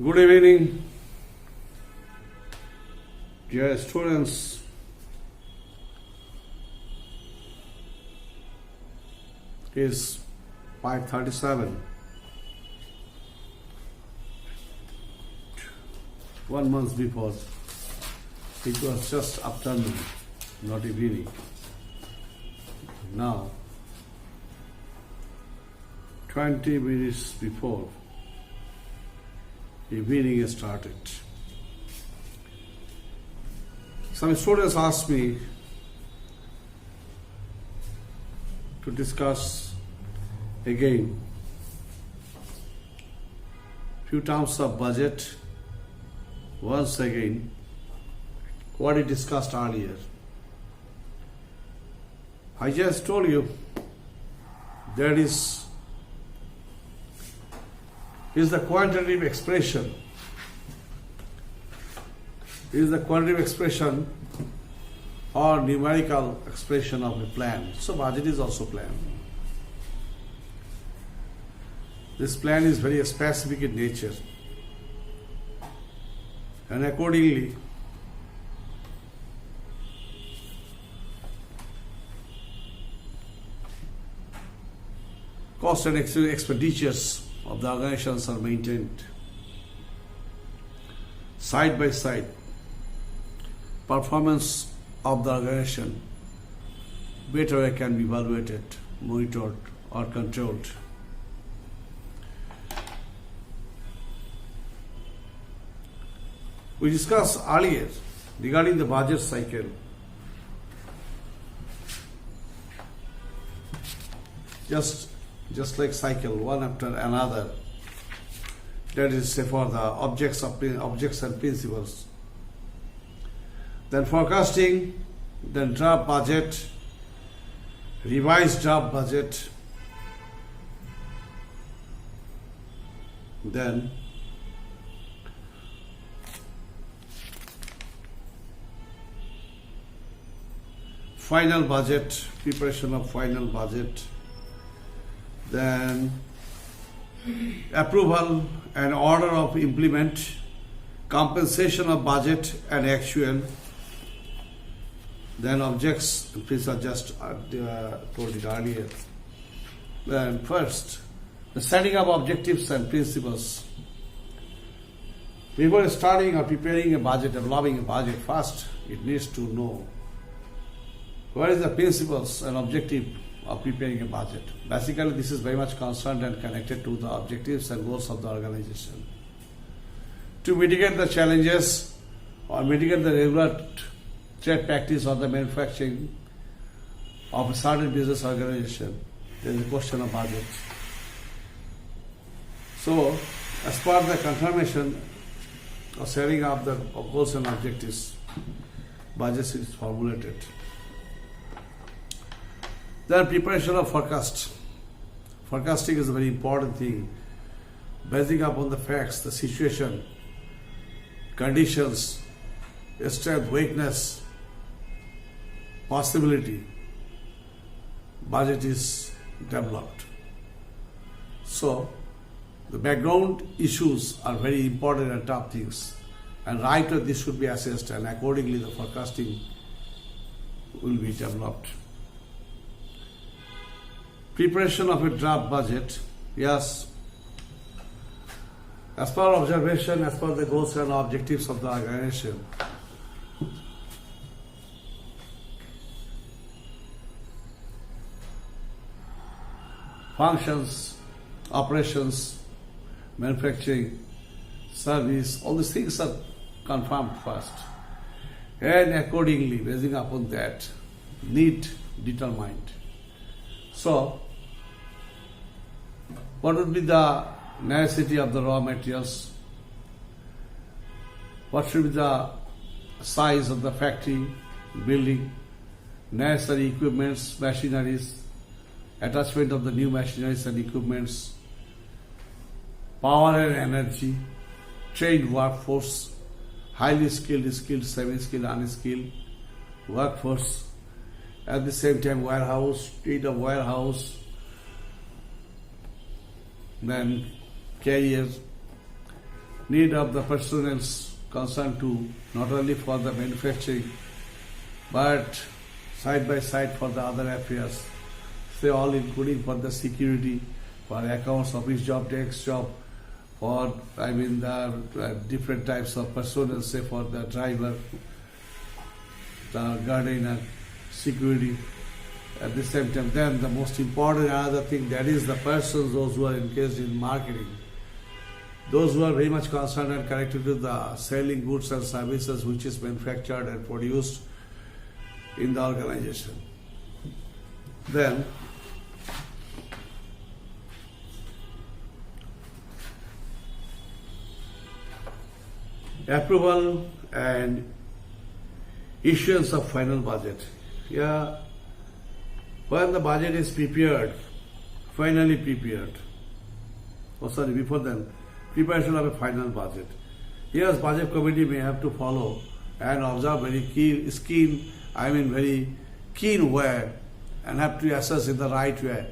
Good evening, dear students. It is 5:37. 1 month before, it was just afternoon, not evening. Now, 20 minutes before, evening has started. Some students asked me to discuss again few terms of budget once again what we discussed earlier. I just told you that is the quantitative expression. Is the quantitative expression or numerical expression of a plan. So budget is also plan. This plan is very specific in nature, and accordingly cost and expenditures of the organizations are maintained side by side. Performance of the organization better can be evaluated, monitored, or controlled. We discussed earlier regarding the budget cycle. Just like cycle, one after another. That is say for the objects and principles. Then forecasting, then draft budget, revised draft budget, then final budget, preparation of final budget, then approval and order of implement, compensation of budget and actual, then objects, which I just told it earlier. Then first, the setting up objectives and principles. Before starting or preparing a budget, developing a budget, first it needs to know what is the principles and objective of preparing a budget. Basically, this is very much concerned and connected to the objectives and goals of the organization. To mitigate the challenges or mitigate the regular trade practice or the manufacturing of a certain business organization, there is a question of budget. So, as part of the confirmation of setting up the goals and objectives, budget is formulated. Then preparation of forecast. Forecasting is a very important thing. Basing upon the facts, the situation, conditions, strength, weakness, possibility, budget is developed. So, the background issues are very important and tough things. And right away this should be assessed, and accordingly the forecasting will be developed. Preparation of a draft budget, yes. As per observation, as per the goals and objectives of the organization, functions, operations, manufacturing, service, all these things are confirmed first. And accordingly, basing upon that, need determined. So, what would be the necessity of the raw materials? What should be the size of the factory, building, necessary equipments, machineries, attachment of the new machineries and equipments, power and energy, trained workforce, highly skilled, semi-skilled, unskilled workforce, at the same time warehouse, state of warehouse, then carriers, need of the personnel concerned to not only for the manufacturing but side by side for the other affairs, say all including for the security, for accounts, office job, desk job, for the different types of personnel, say for the driver, the gardener, security. At the same time, then the most important another thing, that is the persons, those who are engaged in marketing, those who are very much concerned and connected to the selling goods and services which is manufactured and produced in the organization. Then approval and issuance of final budget. Yeah, when the budget is prepared, finally prepared, before then, preparation of a final budget. Yes, budget committee may have to follow and observe very very keen way, and have to assess in the right way,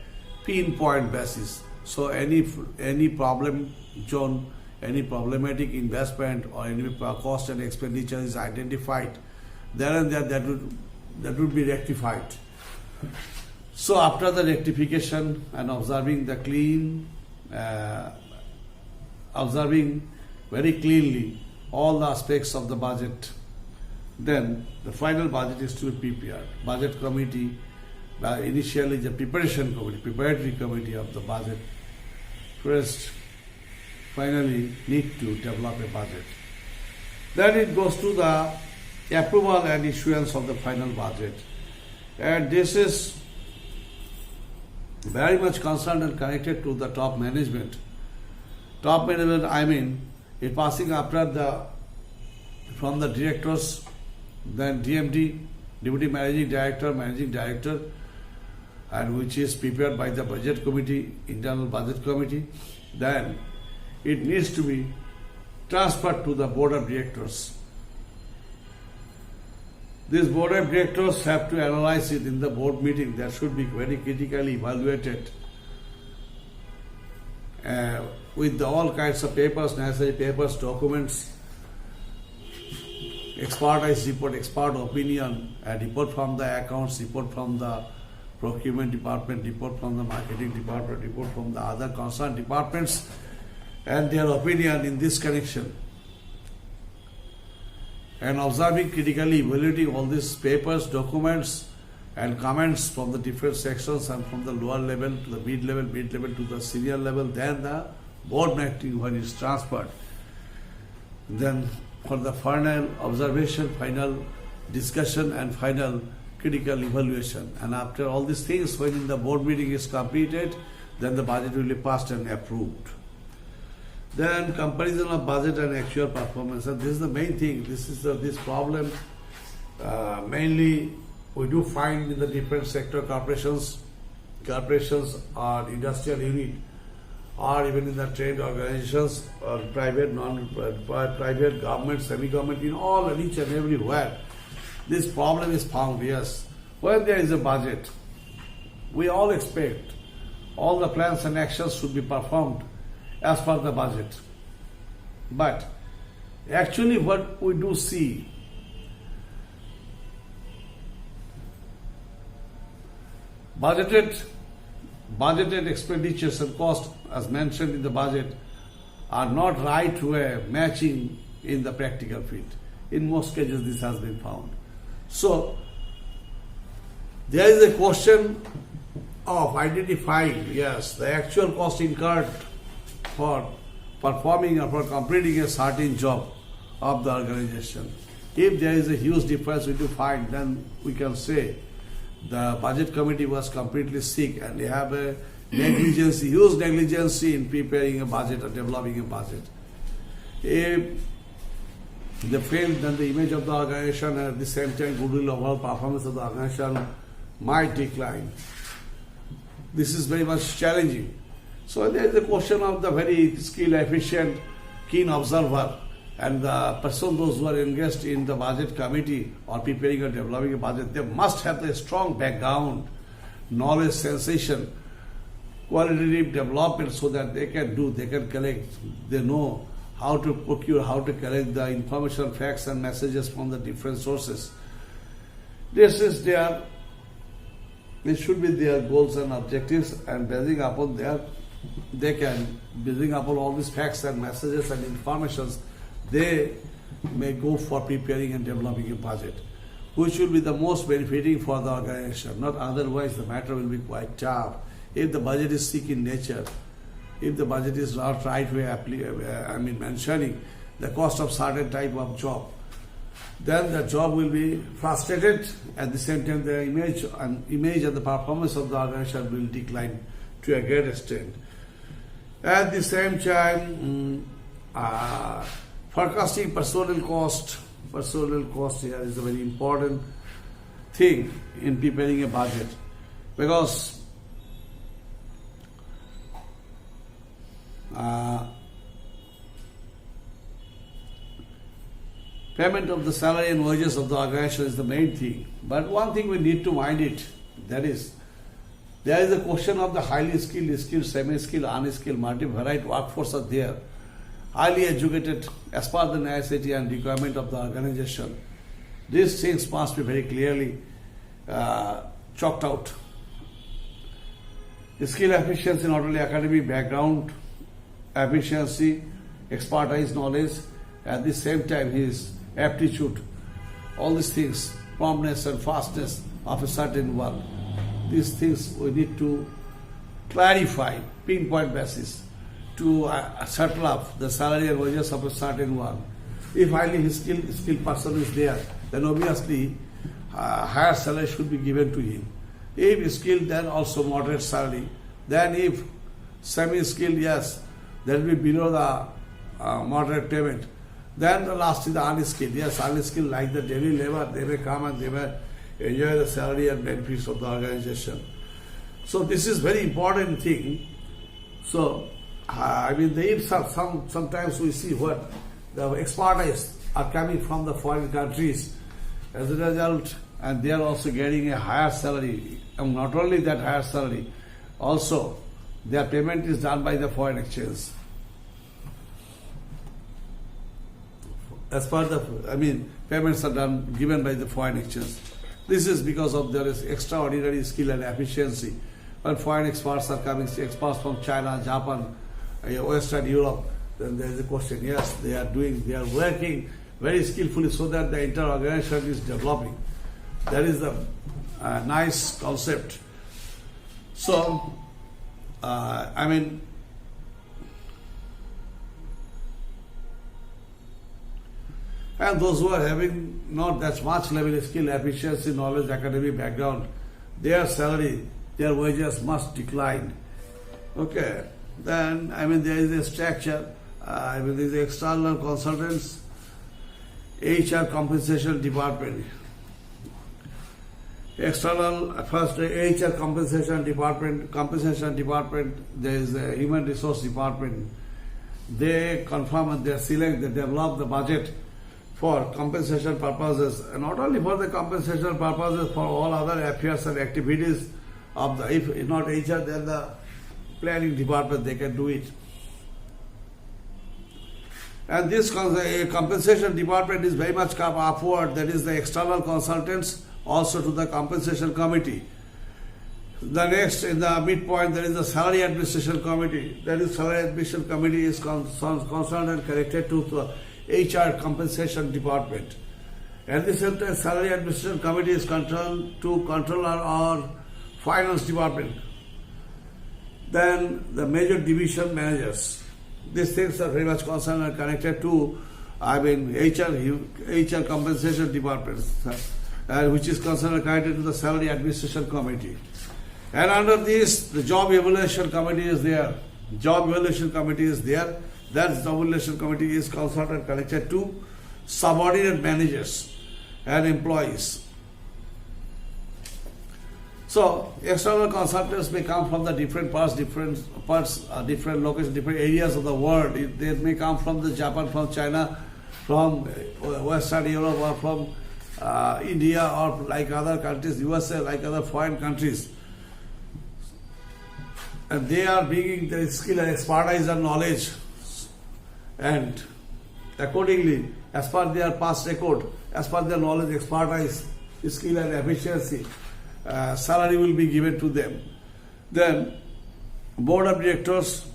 pinpoint basis. So any problem zone, any problematic investment or any cost and expenditure is identified, there and there that would be rectified. So after the rectification and observing very cleanly all the aspects of the budget, then the final budget is to be prepared. Budget committee, initially the preparatory committee of the budget, first finally need to develop a budget. Then it goes to the approval and issuance of the final budget. And this is very much concerned and connected to the top management. Top management, it passing from the directors, then DMD, Deputy Managing Director, and which is prepared by the budget committee, internal budget committee. Then it needs to be transferred to the board of directors. This board of directors have to analyze it in the board meeting. That should be very critically evaluated with all kinds of papers, necessary papers, documents, expertise report, expert opinion, a report from the accounts, report from the procurement department, report from the marketing department, report from the other concerned departments, and their opinion in this connection. And observing critically, evaluating all these papers, documents, and comments from the different sections, and from the lower level to the mid level to the senior level, then the board meeting when it's transferred. Then for the final observation, final discussion, and final critical evaluation. And after all these things, when the board meeting is completed, then the budget will be passed and approved. Then comparison of budget and actual performance. And this is the main thing. This problem mainly we do find in the different sector corporations or industrial unit, or even in the trade organizations or private, private, government, semi-government, in all and each and everywhere. This problem is found, yes. When there is a budget, we all expect all the plans and actions should be performed as per the budget. But actually what we do see, budgeted expenditures and costs as mentioned in the budget are not right way matching in the practical field. In most cases this has been found. So there is a question of identifying, yes, the actual cost incurred for performing or for completing a certain job of the organization. If there is a huge difference we do find, then we can say the budget committee was completely sick and they have a huge negligence in preparing a budget or developing a budget. If they failed, then the image of the organization and at the same time goodwill, overall performance of the organization might decline. This is very much challenging. So there is a question of the very skilled, efficient, keen observer and the person, those who are engaged in the budget committee or preparing or developing a budget, they must have a strong background, knowledge, sensation, qualitative development so that they can collect, they know how to procure, how to collect the information, facts and messages from the different sources. This should be their goals and objectives, and building upon all these facts and messages and informations, they may go for preparing and developing a budget, which will be the most benefiting for the organization. Not otherwise, the matter will be quite tough. If the budget is sick in nature, if the budget is not right way, mentioning the cost of certain type of job, then the job will be frustrated. At the same time, the image and the performance of the organization will decline to a great extent. At the same time, forecasting personnel cost here is a very important thing in preparing a budget, because payment of the salary and wages of the organization is the main thing. But one thing we need to mind it, that is, there is a question of the highly skilled, semi-skilled, unskilled, multi-varied workforce are there, highly educated as per the necessity and requirement of the organization. These things must be very clearly chalked out. The skill efficiency, not only academic background, efficiency, expertise, knowledge, at the same time his aptitude, all these things, promptness and fastness of a certain one. These things we need to clarify, pinpoint basis, to settle up the salary and wages of a certain one. If highly skilled person is there, then obviously higher salary should be given to him. If skilled, then also moderate salary. Then if semi-skilled, yes, that will be below the moderate payment. Then the last is the unskilled. Yes, unskilled, like the daily labor, they may come and they may enjoy the salary and benefits of the organization. So this is very important thing. So sometimes we see what the expertise are coming from the foreign countries. As a result, and they are also getting a higher salary. And not only that higher salary, also their payment is done by the foreign exchange. As part of payments are given by the foreign exchange. This is because of their extraordinary skill and efficiency. When foreign experts are coming, experts from China, Japan, Western Europe, then there is a question. Yes, they are working very skillfully so that the entire organization is developing. That is a nice concept. So, and those who are having not that much level of skill, efficiency, knowledge, academic background, their salary, their wages must decline. Okay. Then, there is a structure, there is external consultants, HR compensation department. First HR compensation department, there is a human resource department. They confirm and they select, they develop the budget for compensation purposes, and not only for the compensation purposes, for all other affairs and activities of the, if not HR, then the planning department, they can do it. And this compensation department is very much come upward, that is the external consultants, also to the compensation committee. The next, in the midpoint, there is the salary administration committee. That is, salary administration committee is concerned and connected to the HR compensation department. At the same time, salary administration committee is concerned to controller or finance department. Then the major division managers. These things are very much concerned and connected to, HR compensation department, which is concerned and connected to the salary administration committee. And under this, the job evaluation committee is there. That job evaluation committee is concerned and connected to subordinate managers and employees. So, external consultants may come from the different locations, different areas of the world. They may come from the Japan, from China, from Western Europe, or from India, or like other countries, USA, like other foreign countries. And they are bringing their skill and expertise and knowledge and accordingly, as per their past record, as per their knowledge, expertise, skill and efficiency, salary will be given to them. Then, board of directors,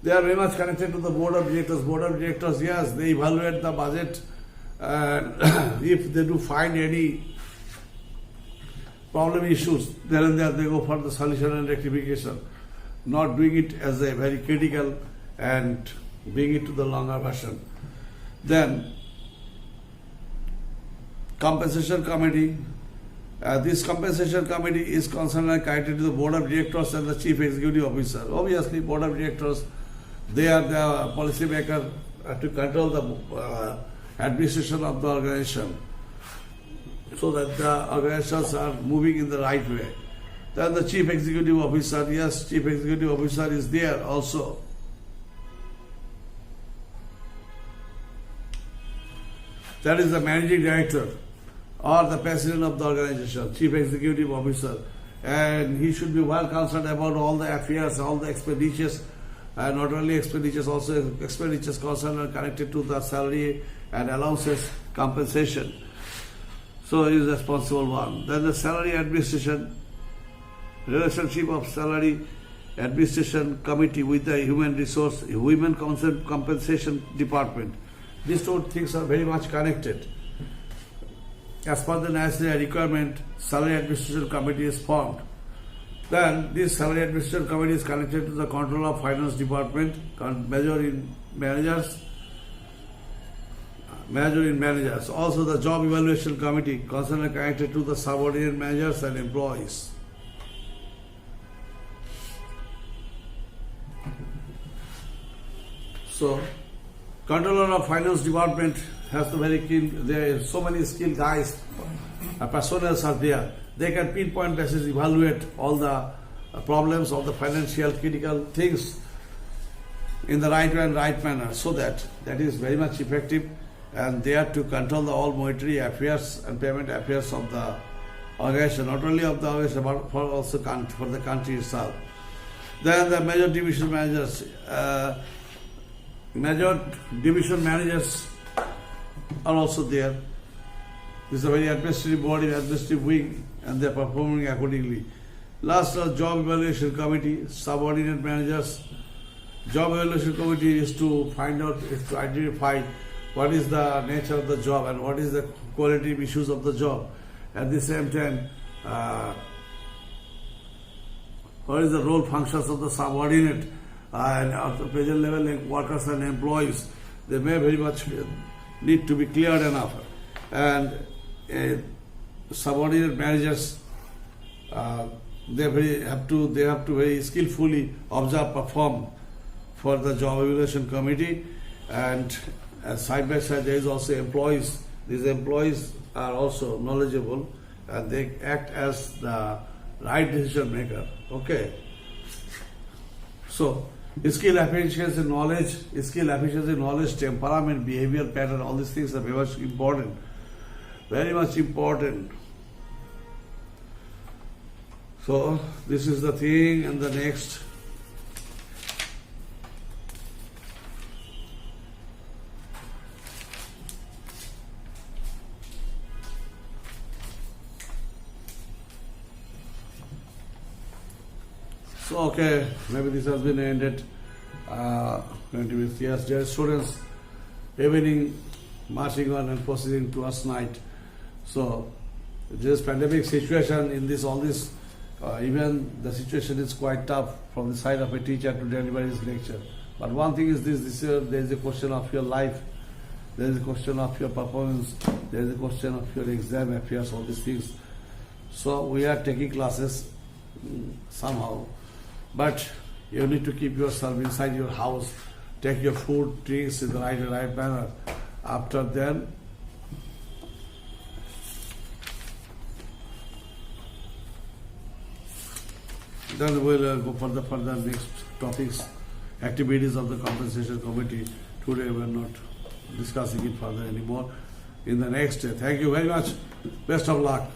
they are very much connected to the board of directors. Board of directors, yes, they evaluate the budget, and if they do find any problem issues, then and there they go for the solution and rectification, not doing it as a very critical and bring it to the longer version. Then, compensation committee. This compensation committee is concerned and connected to the board of directors and the chief executive officer. Obviously, board of directors, they are the policy maker to control the administration of the organization, so that the organizations are moving in the right way. Then the chief executive officer, yes, chief executive officer is there also. That is the managing director or the president of the organization, chief executive officer. And he should be well concerned about all the affairs, all the expenditures, and not only expenditures, also expenditures concerned and connected to the salary and allowances, compensation. So he is responsible one. Then the salary administration, relationship of salary administration committee with the human resource, women compensation department. These two things are very much connected. As per the national requirement, salary administration committee is formed. Then this salary administration committee is connected to the control of finance department, major in managers. Also the job evaluation committee concerned and connected to the subordinate managers and employees. So, controller of finance department has the very keen, there are so many skilled guys, personals are there. They can pinpoint basis evaluate all the problems of the financial critical things in the right way and right manner, so that is very much effective, and they are to control the all monetary affairs and payment affairs of the organization, not only of the organization but for also for the country itself. Then the major division managers, are also there. This is a very administrative body, administrative wing, and they are performing accordingly. Last, job evaluation committee, subordinate managers. Job evaluation committee is to find out, is to identify what is the nature of the job and what is the quality issues of the job. At the same time, what is the role functions of the subordinate and at the present level workers and employees. They may very much need to be cleared enough. And subordinate managers, they have to very skillfully observe, perform for the job evaluation committee. And side by side there is also employees. These employees are also knowledgeable and they act as the right decision maker. Okay. So, skill, efficiency, knowledge, temperament, behavior pattern, all these things are very much important. Very much important. So, this is the thing, and the next. So, okay, maybe this has been ended. Yes, dear students, evening marching on and proceeding towards night. So, this pandemic situation, in this, all this, even the situation is quite tough from the side of a teacher to deliver his lecture. But one thing is this year there is a question of your life, there is a question of your performance, there is a question of your exam affairs, all these things. So, we are taking classes somehow. But you need to keep yourself inside your house, take your food, drinks in the right manner. After then, we'll go for the further next topics, activities of the compensation committee. Today we're not discussing it further anymore. In the next day, thank you very much. Best of luck.